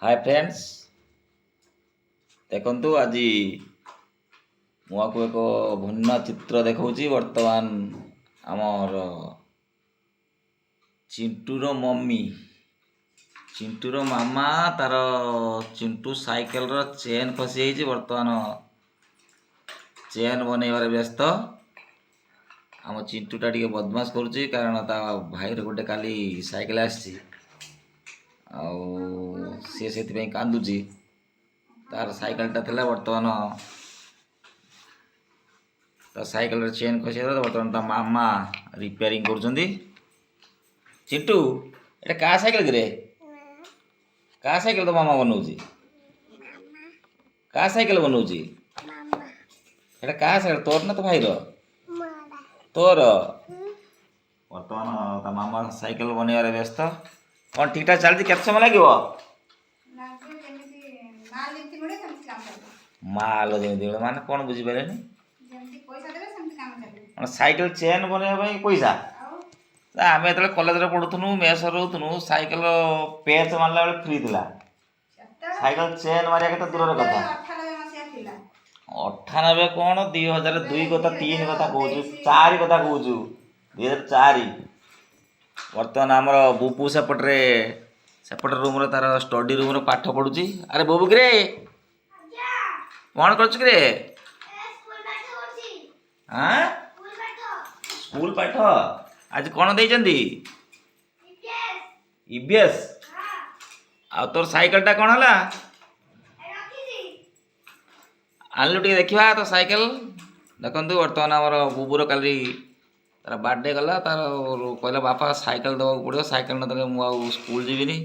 Hi friends देखंतु आज मु आपको एक भिन्न चित्र देखौची। वर्तमान आमर चिंटूर मम्मी चिंटूर मामा तार चिंटू साइकेल रो चेन फसी जाइए। वर्तमान चेन बनइबार व्यस्त। आम चिंटूटा टिके बदमाश करुच्ची कारण ता भाई गोटे काली साइकेल आसी सी से कांदुची। तार साइकेलटा थिला वर्तमान ता साइकेल चेन खसी वर्तमान ता मामा रिपेयरिंग करुछंदी। चिंटू एटा का साइकेल रे? का साइकेल तो मामा बनौची? का साइकेल बनौची? एटा का साइकेल तोर ना तो भाई रो? तोर। वर्तमान ता मामा साइकेल बनइबार व्यस्त। कौन ठीक ठाक चलती? केते समय लागिवो? माल जमी माने कौन बुझी पारे साइकेल चेन बनइबा पैसा आम जो कलेज पढ़ुनु मेस रोथुनु साइकेल पेच मारला बेले फ्री थिला। साइकेल चेन मारिया के दूर कथा 98 कौन 2002 कथा 3 कथा कहूँ 4 कथा कहूँ 2004। वर्तमान आमर बुबू सेपटे रूम रे तार स्टडी रूम रे पाठ पढ़ुची। अरे बुबू किरे कौन कर हाँ स्कूल पाठ आज कौन देइचंदी? ईबीएस। आ तोर साइकेल टा कौन हला? आनलु टी देखिबा तो साइकेल देखंतु। वर्तमान आमर बुबूर काली तार बर्थडे गला तार कहला बापा साइकेल दबाक पड़ो साइकेल न मु स्कूल जीविनी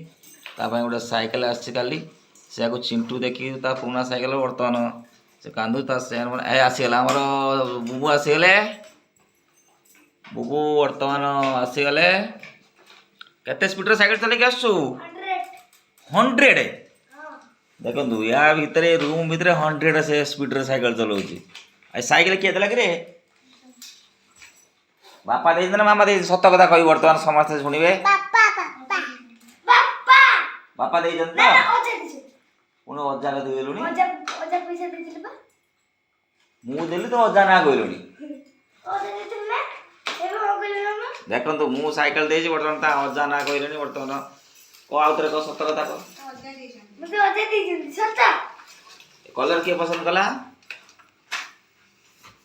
तापाई गोटे साइकेल आसी काली से चिंटू देखी ता पुराना साइकेल वर्तमान से कांदू ता चेन आसीगला। आमर बुबू आसीगले बुबू वर्तमान आसीगले। केते स्पीड साइकेल चले के आसु? 100 देखो या भितर रूम भितर 100 से स्पीड रे साइकेल चलाउची। आई साइकेल किए देला कि बापा दे ना मामा दे? सत कथा कही वर्तमान समस्त शुणवे। बापा दे जनता पुणी अजा के देलुनी मु देली तो अजा ना कहलुनी। देखो तो मु साइकेल देजी वर्तमान ता अजा ना कहलुनी। वर्तमान को आउतरे को सत कथा को मुझे अजा देजी सत कलर के पसंद कला?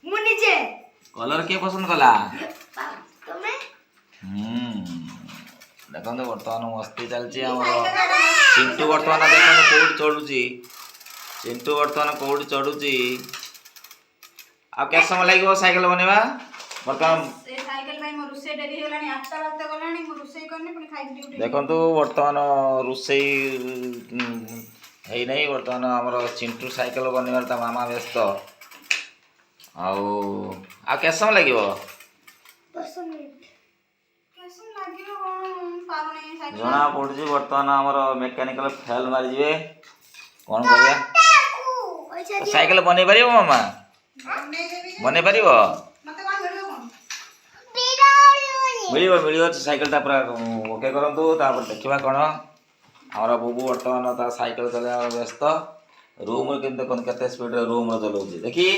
मु निजे कलर के पसंद कला? तमे देखो तो वर्तमान मस्ती चलची। चिंटू वर्तमान देखो कोड चढ़ुची। चिंटू वर्तमान कोड चढ़ुची। आ के समय लागिवो साइकेल बनेबा? वर्तमान से साइकेल भाई मो रुसे डेरी होलानी 8टा बाजते गलानी मो रुसे करनी पुनी खाइ ड्यूटी। देखो तो वर्तमान रुसई है नहीं। वर्तमान हमर चिंटू साइकेल बनेबार ता मामा व्यस्त। आ के समय लागिवो? 10 मिनिट कैसे लागियो पारो नहीं साइकेल जना पड़ुची। वर्तमान हमर मेकानिकल फेल मारि जिवे कोन करिया? साइकेल बने पारिबो मामा? बने पारिबो? मते कोन मिलियो कोन मिलियो साइकेल ता पूरा ओके करंतु तापर देखिबा कोन। हमर बुबू वर्तमान ता साइकेल चलाया व्यस्त। रूम रे किंतु कोन केते स्पीड रे रूम रे चलाउची देखी।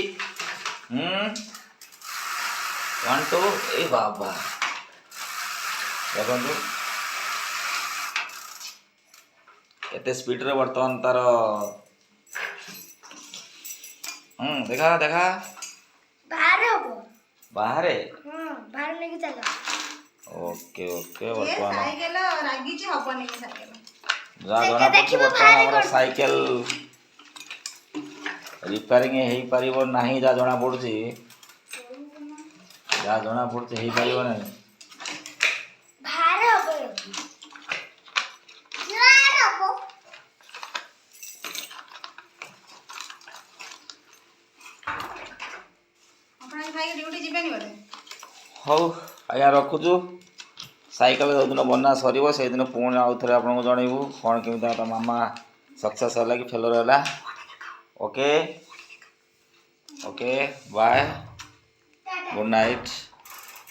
1 2 ए बाबा देखंतु केते स्पीड रे वर्तमान तार देखा देखा बाहर होबो बाहर बाहर लेके चलो। ओके ओके ये वर्तमान साइकेल रागी छी हबनी साइकेल जा जना पड़छ वर्तमान हमर साइकेल रिपेयरिंग हेई परिबो नाही जा जना पड़छ। जा जना पड़छ हेई परिबो नाही बाहर होबो बाहर होबो अपन भाई ड्यूटी जिबेनी बोले। हौ आया रखुछु। साइकेल जो दिन बना सर से दिन पुणी आउ थे आपको जनइबू कौन केमी मामा सक्सेस है कि फेलर है। Okay okay bye good night.